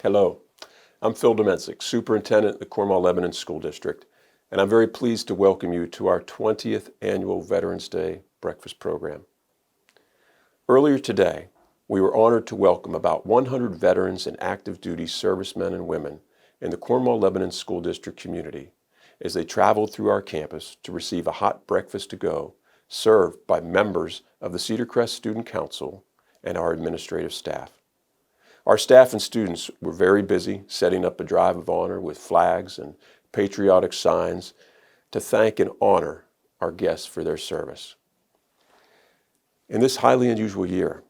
Hello, I'm Phil Domensic, Superintendent of the Cornwall-Lebanon School District, and I'm very pleased to welcome you to our 20th Annual Veterans Day Breakfast Program. Earlier today, we were honored to welcome about 100 veterans and active duty servicemen and women in the Cornwall-Lebanon School District community as they traveled through our campus to receive a hot breakfast to go served by members of the Cedar Crest Student Council and our administrative staff. Our staff and students were very busy setting up a drive of honor with flags and patriotic signs to thank and honor our guests for their service. In this highly unusual year,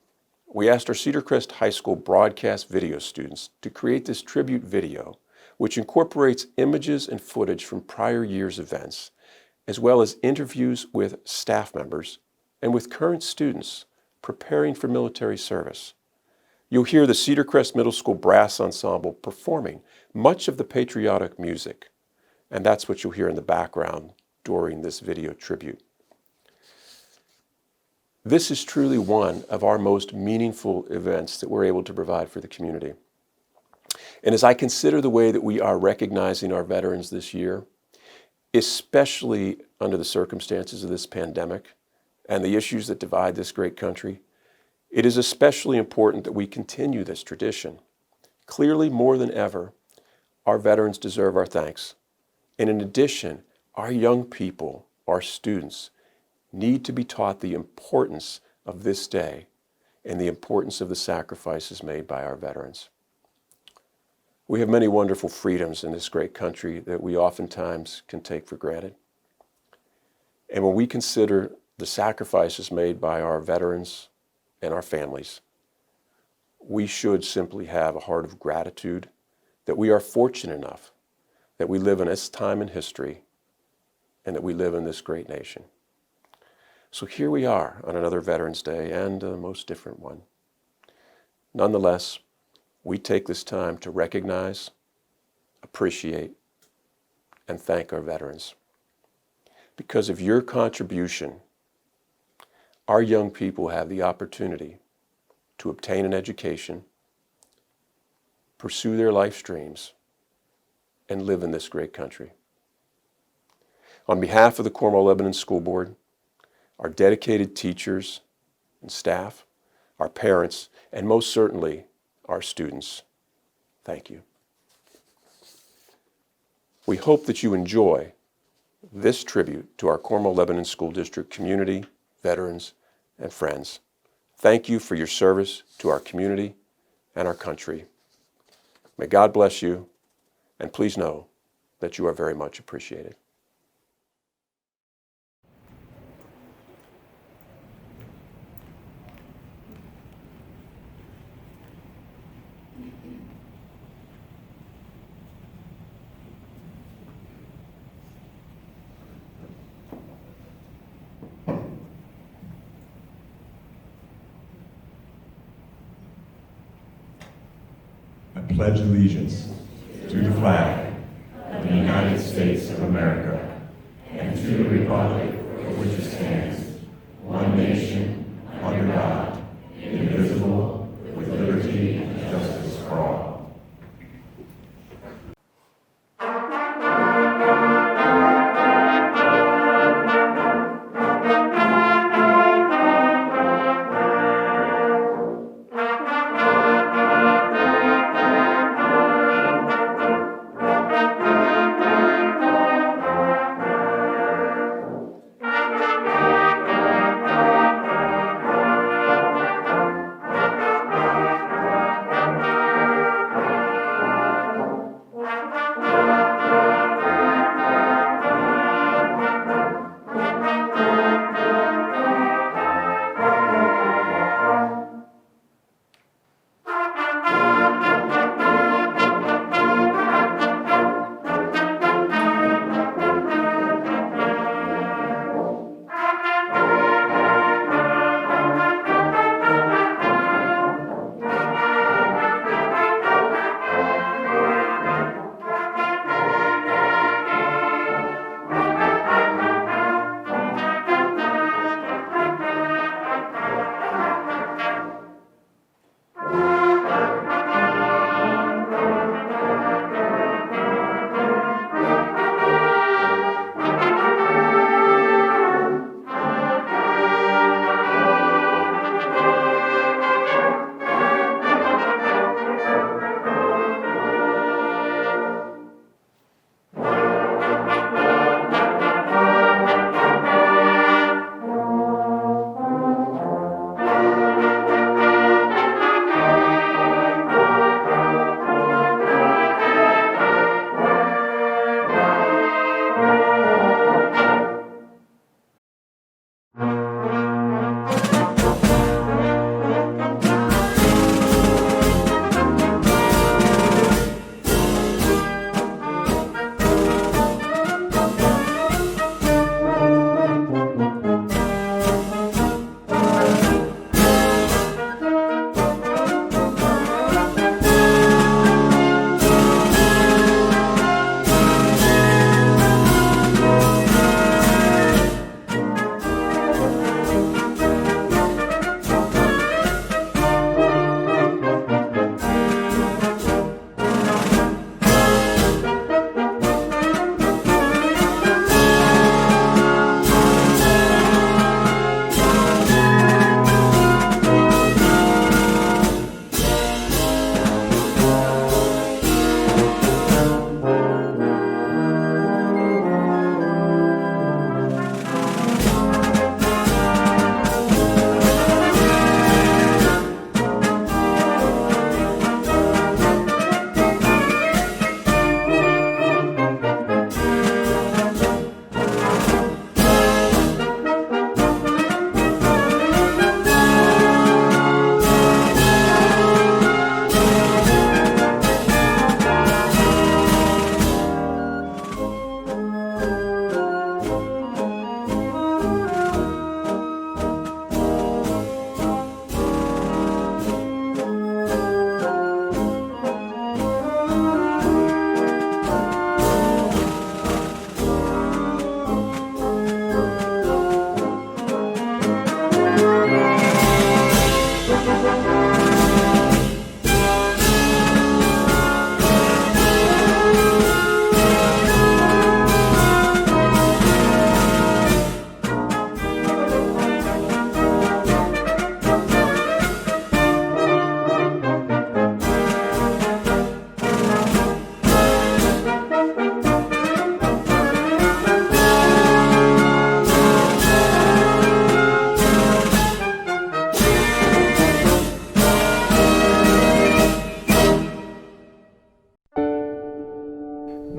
we asked our Cedar Crest High School broadcast video students to create this tribute video, which incorporates images and footage from prior year's events, as well as interviews with staff members and with current students preparing for military service. You'll hear the Cedar Crest Middle School Brass Ensemble performing much of the patriotic music, and that's what you'll hear in the background during this video tribute. This is truly one of our most meaningful events that we're able to provide for the community. And as I consider the way that we are recognizing our veterans this year, especially under the circumstances of this pandemic and the issues that divide this great country, it is especially important that we continue this tradition. Clearly, more than ever, our veterans deserve our thanks. And in addition, our young people, our students, need to be taught the importance of this day and the importance of the sacrifices made by our veterans. We have many wonderful freedoms in this great country that we oftentimes can take for granted. And when we consider the sacrifices made by our veterans and our families, we should simply have a heart of gratitude that we are fortunate enough that we live in this time in history and that we live in this great nation. So here we are on another Veterans Day, and a most different one. Nonetheless, we take this time to recognize, appreciate, and thank our veterans. Because of your contribution, our young people have the opportunity to obtain an education, pursue their life dreams, and live in this great country. On behalf of the Cornwall-Lebanon School Board, our dedicated teachers and staff, our parents, and most certainly our students, thank you. We hope that you enjoy this tribute to our Cornwall-Lebanon School District community, veterans, and friends. Thank you for your service to our community and our country. May God bless you, and please know that you are very much appreciated. I pledge allegiance to the flag of the United States of America and to the republic for which it stands, one nation, under God, indivisible, with liberty and justice for all.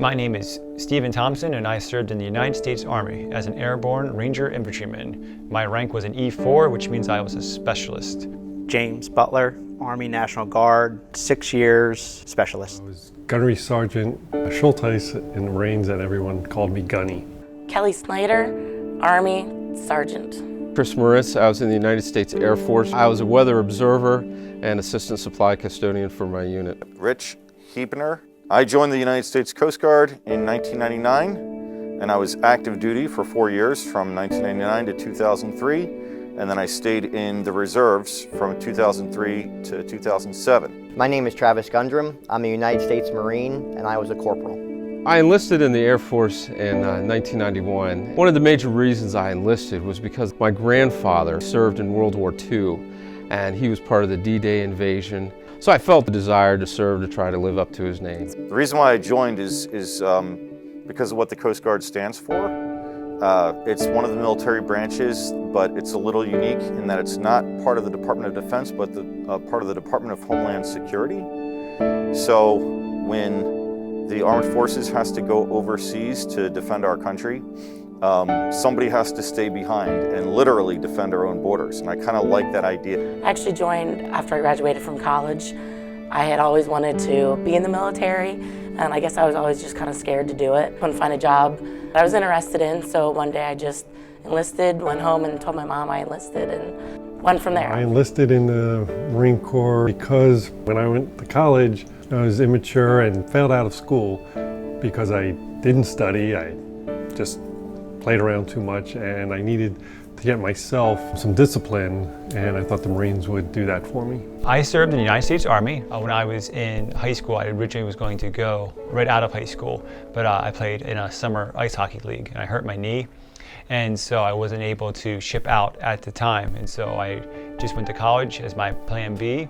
My name is Stephen Thompson, and I served in the United States Army as an airborne Ranger infantryman. My rank was an E4, which means I was a specialist. James Butler, Army National Guard, 6 years, specialist. I was Gunnery Sergeant Schulteis in the Marines, and everyone called me Gunny. Kelly Snyder, Army Sergeant. Chris Moritz, I was in the United States Air Force. I was a weather observer and assistant supply custodian for my unit. Rich Heepener. I joined the United States Coast Guard in 1999, and I was active duty for 4 years from 1999 to 2003, and then I stayed in the reserves from 2003 to 2007. My name is Travis Gundrum. I'm a United States Marine, and I was a corporal. I enlisted in the Air Force in 1991. One of the major reasons I enlisted was because my grandfather served in World War II, and he was part of the D-Day invasion. So I felt the desire to serve, to try to live up to his name. The reason why I joined is because of what the Coast Guard stands for. It's one of the military branches, but it's a little unique in that it's not part of the Department of Defense, but part of the Department of Homeland Security. So when the armed forces has to go overseas to defend our country, somebody has to stay behind and literally defend our own borders, and I kind of like that idea. I actually joined after I graduated from college. I had always wanted to be in the military, and I guess I was always just kind of scared to do it. Couldn't find a job that I was interested in, so one day I just enlisted, went home and told my mom I enlisted, and went from there. I enlisted in the Marine Corps because when I went to college, I was immature and failed out of school because I didn't study. I just played around too much, and I needed to get myself some discipline, and I thought the Marines would do that for me. I served in the United States Army. When I was in high school, I originally was going to go right out of high school, but I played in a summer ice hockey league, and I hurt my knee, and so I wasn't able to ship out at the time, and so I just went to college as my plan B.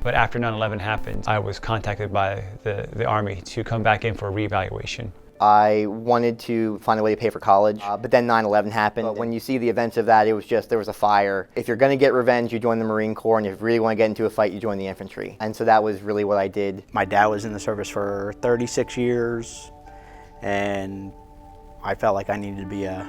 But after 9/11 happened, I was contacted by the Army to come back in for a reevaluation. I wanted to find a way to pay for college, but then 9/11 happened. But when you see the events of that, it was just, there was a fire. If you're gonna get revenge, you join the Marine Corps, and if you really wanna get into a fight, you join the infantry. And so that was really what I did. My dad was in the service for 36 years, and I felt like I needed to be a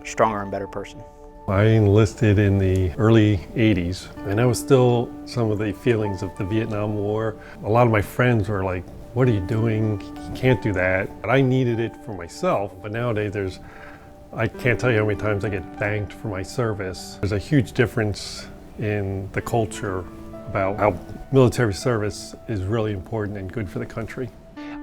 stronger and better person. I enlisted in the early 80s, and I was still some of the feelings of the Vietnam War. A lot of my friends were like, "What are you doing? You can't do that." But I needed it for myself. But nowadays I can't tell you how many times I get thanked for my service. There's a huge difference in the culture about how military service is really important and good for the country.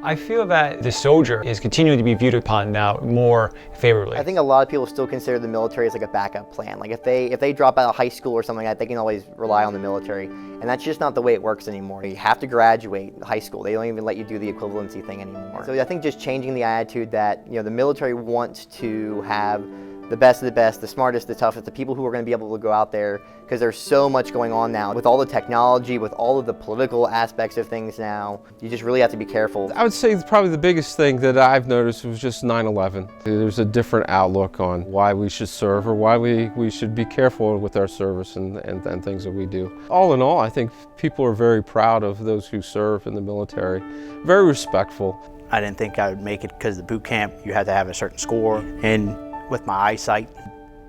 I feel that the soldier is continuing to be viewed upon now more favorably. I think a lot of people still consider the military as like a backup plan. Like if they drop out of high school or something like that, they can always rely on the military. And that's just not the way it works anymore. You have to graduate high school. They don't even let you do the equivalency thing anymore. So I think just changing the attitude that, you know, the military wants to have the best of the best, the smartest, the toughest, the people who are going to be able to go out there, because there's so much going on now. With all the technology, with all of the political aspects of things now, you just really have to be careful. I would say probably the biggest thing that I've noticed was just 9/11. There's a different outlook on why we should serve, or why we should be careful with our service and things that we do. All in all, I think people are very proud of those who serve in the military, very respectful. I didn't think I would make it because the boot camp, you had to have a certain score, and with my eyesight,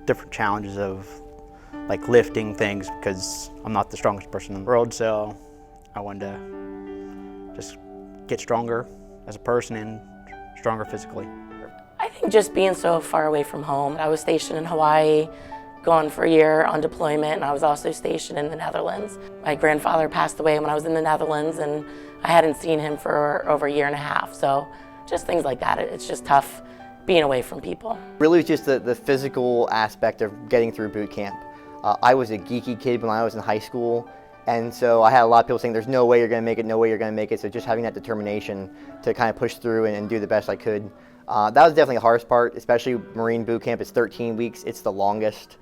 different challenges of like lifting things, because I'm not the strongest person in the world, so I wanted to just get stronger as a person and stronger physically. I think just being so far away from home. I was stationed in Hawaii, gone for a year on deployment, and I was also stationed in the Netherlands. My grandfather passed away when I was in the Netherlands, and I hadn't seen him for over a year and a half, so just things like that. It's just tough being away from people. Really was just the physical aspect of getting through boot camp. I was a geeky kid when I was in high school, and so I had a lot of people saying, there's no way you're gonna make it, no way you're gonna make it, so just having that determination to kind of push through and do the best I could. That was definitely the hardest part, especially Marine boot camp. It's 13 weeks, it's the longest.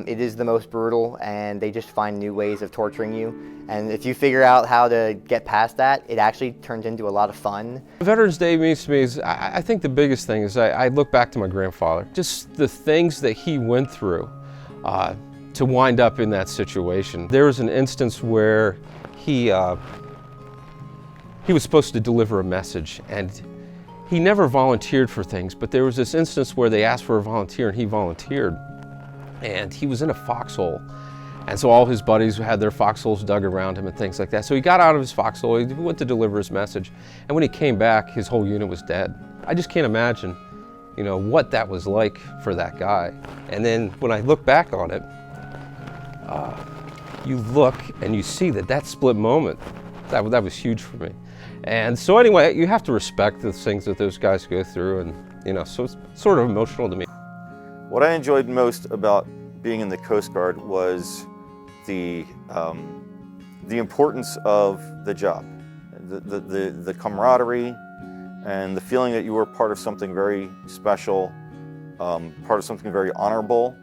It is the most brutal, and they just find new ways of torturing you. And if you figure out how to get past that, it actually turns into a lot of fun. Veterans Day means to me is, I think the biggest thing is I look back to my grandfather, just the things that he went through to wind up in that situation. There was an instance where he was supposed to deliver a message, and he never volunteered for things, but there was this instance where they asked for a volunteer and he volunteered. And he was in a foxhole. And so all his buddies had their foxholes dug around him and things like that. So he got out of his foxhole, he went to deliver his message, and when he came back, his whole unit was dead. I just can't imagine, you know, what that was like for that guy. And then when I look back on it, you look and you see that split moment, that was huge for me. And so anyway, you have to respect the things that those guys go through, and you know, so it's sort of emotional to me. What I enjoyed most about being in the Coast Guard was the importance of the job, the camaraderie, and the feeling that you were part of something very special, part of something very honorable.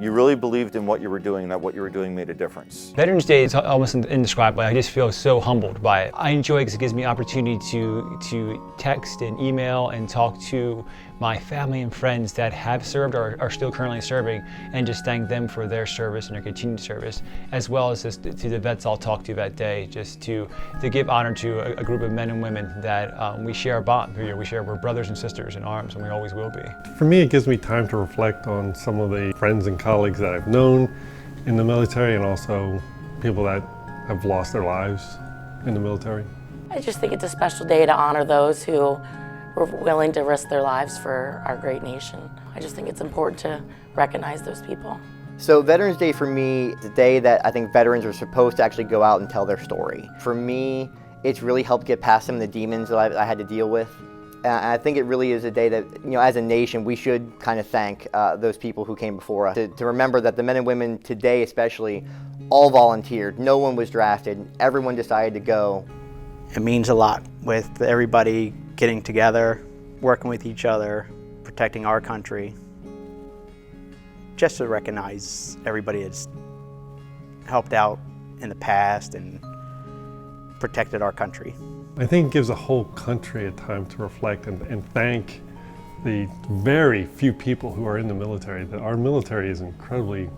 You really believed in what you were doing, and that what you were doing made a difference. Veterans Day is almost indescribable. I just feel so humbled by it. I enjoy it because it gives me opportunity to text and email and talk to my family and friends that have served or are still currently serving, and just thank them for their service and their continued service, as well as just to the vets I'll talk to that day, just to give honor to a group of men and women that we share a bond. We're brothers and sisters in arms, and we always will be. For me, it gives me time to reflect on some of the friends and colleagues that I've known in the military, and also people that have lost their lives in the military. I just think it's a special day to honor those who were willing to risk their lives for our great nation. I just think it's important to recognize those people. So Veterans Day for me is a day that I think veterans are supposed to actually go out and tell their story. For me, it's really helped get past some of the demons that I had to deal with. And I think it really is a day that, you know, as a nation, we should kind of thank those people who came before us. To remember that the men and women today especially all volunteered. No one was drafted. Everyone decided to go. It means a lot with everybody getting together, working with each other, protecting our country. Just to recognize everybody that's helped out in the past and protected our country. I think it gives a whole country a time to reflect and thank the very few people who are in the military. That our military is incredibly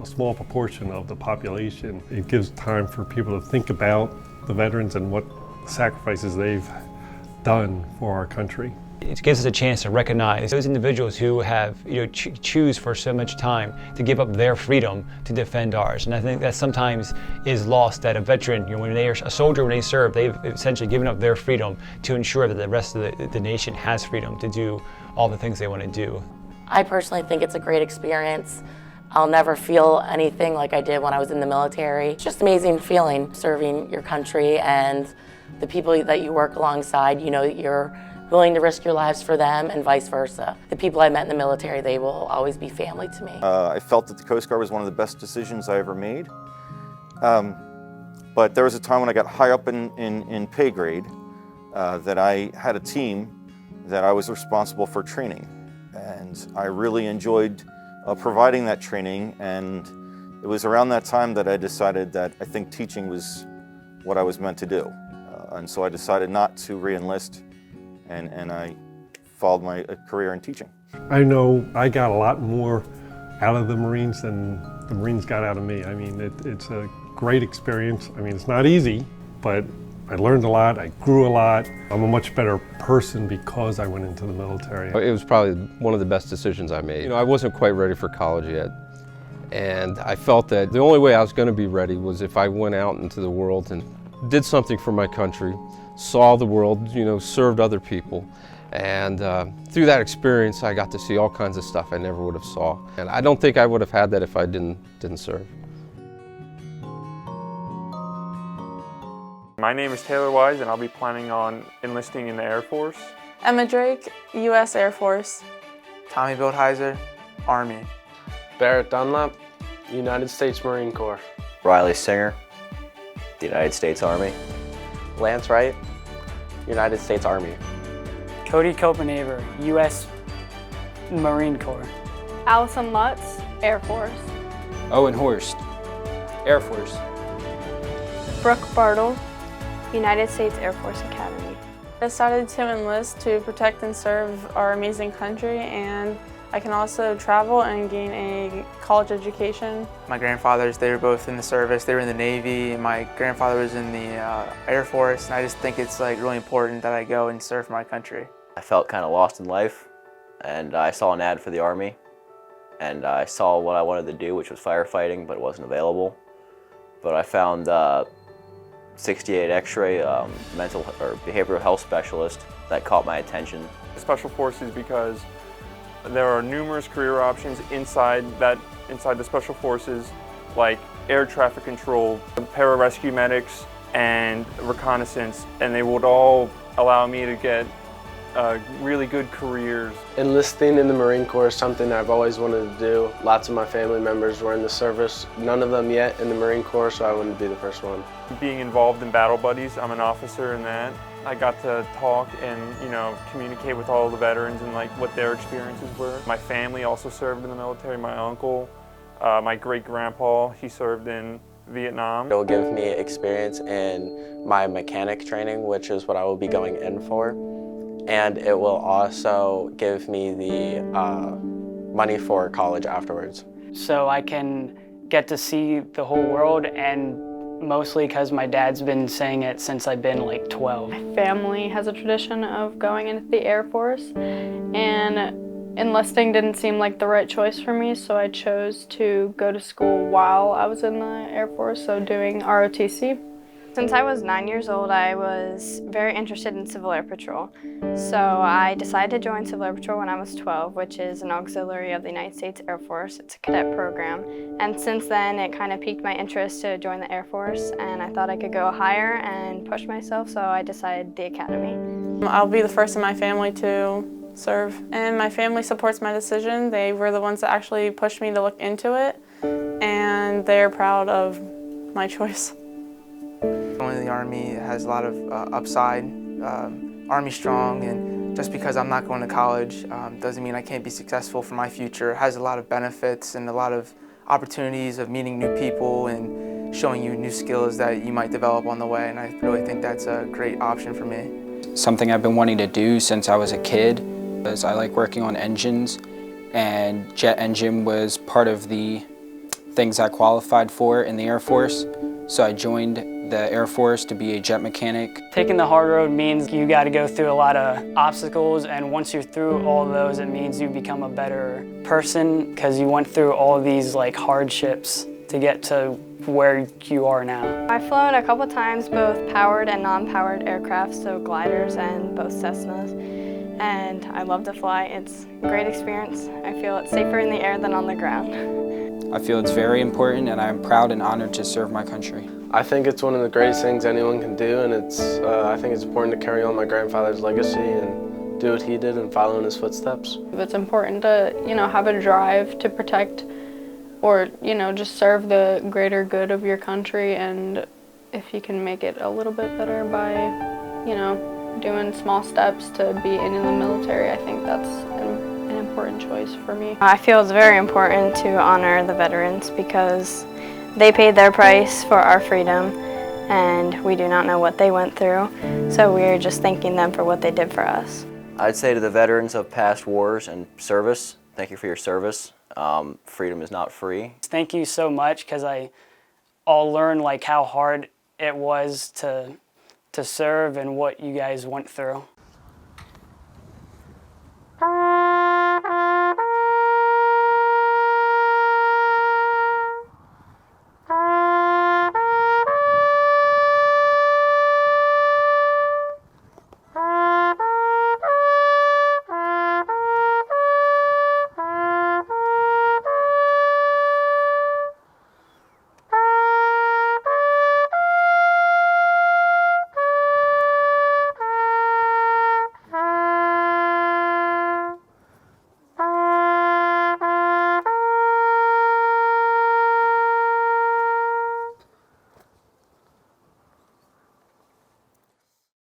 a small proportion of the population. It gives time for people to think about the veterans and what sacrifices they've done for our country. It gives us a chance to recognize those individuals who have, choose for so much time to give up their freedom to defend ours. And I think that sometimes is lost, that a veteran, when they are a soldier, when they serve, they've essentially given up their freedom to ensure that the rest of the nation has freedom to do all the things they want to do. I personally think it's a great experience. I'll never feel anything like I did when I was in the military. It's just an amazing feeling serving your country and the people that you work alongside. You're willing to risk your lives for them and vice versa. The people I met in the military, they will always be family to me. I felt that the Coast Guard was one of the best decisions I ever made. But there was a time when I got high up in pay grade that I had a team that I was responsible for training. And I really enjoyed providing that training, and it was around that time that I decided that I think teaching was what I was meant to do. And so I decided not to re-enlist, and I followed my career in teaching. I know I got a lot more out of the Marines than the Marines got out of me. I mean, it's a great experience. I mean, it's not easy, but I learned a lot, I grew a lot. I'm a much better person because I went into the military. It was probably one of the best decisions I made. I wasn't quite ready for college yet, and I felt that the only way I was going to be ready was if I went out into the world and did something for my country, saw the world, served other people. And through that experience, I got to see all kinds of stuff I never would have saw. And I don't think I would have had that if I didn't serve. My name is Taylor Wise, and I'll be planning on enlisting in the Air Force. Emma Drake, U.S. Air Force. Tommy Bildheiser, Army. Barrett Dunlap, United States Marine Corps. Riley Singer, the United States Army. Lance Wright, United States Army. Cody Copenhaver, U.S. Marine Corps. Allison Lutz, Air Force. Owen Horst, Air Force. Brooke Bartle, United States Air Force Academy. I decided to enlist to protect and serve our amazing country, and I can also travel and gain a college education. My grandfathers, they were both in the service. They were in the Navy, and my grandfather was in the Air Force, and I just think it's like really important that I go and serve my country. I felt kind of lost in life, and I saw an ad for the Army, and I saw what I wanted to do, which was firefighting, but it wasn't available. But I found 68 X-ray mental or behavioral health specialist that caught my attention. Special Forces because there are numerous career options inside the Special Forces, like air traffic control, pararescue medics, and reconnaissance, and they would all allow me to get really good careers. Enlisting in the Marine Corps is something I've always wanted to do. Lots of my family members were in the service, none of them yet in the Marine Corps, so I wouldn't be the first one. Being involved in battle buddies, I'm an officer in that. I got to talk and, communicate with all the veterans and like what their experiences were. My family also served in the military. My uncle, my great-grandpa, he served in Vietnam. It will give me experience in my mechanic training, which is what I will be going in for. And it will also give me the money for college afterwards. So I can get to see the whole world, and mostly because my dad's been saying it since I've been like 12. My family has a tradition of going into the Air Force, and enlisting didn't seem like the right choice for me, so I chose to go to school while I was in the Air Force, so doing ROTC. Since I was 9 years old, I was very interested in Civil Air Patrol. So I decided to join Civil Air Patrol when I was 12, which is an auxiliary of the United States Air Force. It's a cadet program. And since then, it kind of piqued my interest to join the Air Force, and I thought I could go higher and push myself, so I decided the academy. I'll be the first in my family to serve, and my family supports my decision. They were the ones that actually pushed me to look into it, and they're proud of my choice. Going to the Army has a lot of upside. Army strong, and just because I'm not going to college doesn't mean I can't be successful for my future. It has a lot of benefits and a lot of opportunities of meeting new people and showing you new skills that you might develop on the way, and I really think that's a great option for me. Something I've been wanting to do since I was a kid is I like working on engines, and jet engine was part of the things I qualified for in the Air Force. So I joined the Air Force to be a jet mechanic. Taking the hard road means you got to go through a lot of obstacles, and once you're through all those, it means you become a better person because you went through all these like hardships to get to where you are now. I've flown a couple times both powered and non-powered aircraft, so gliders and both Cessnas, and I love to fly. It's a great experience. I feel it's safer in the air than on the ground. I feel it's very important, and I'm proud and honored to serve my country. I think it's one of the greatest things anyone can do, and I think it's important to carry on my grandfather's legacy and do what he did and follow in his footsteps. It's important to, have a drive to protect or, just serve the greater good of your country, and if you can make it a little bit better by, doing small steps to be in the military, I think that's an important choice for me. I feel it's very important to honor the veterans because they paid their price for our freedom, and we do not know what they went through, so we're just thanking them for what they did for us. I'd say to the veterans of past wars and service, thank you for your service. Freedom is not free. Thank you so much, because I'll learn like how hard it was to serve and what you guys went through.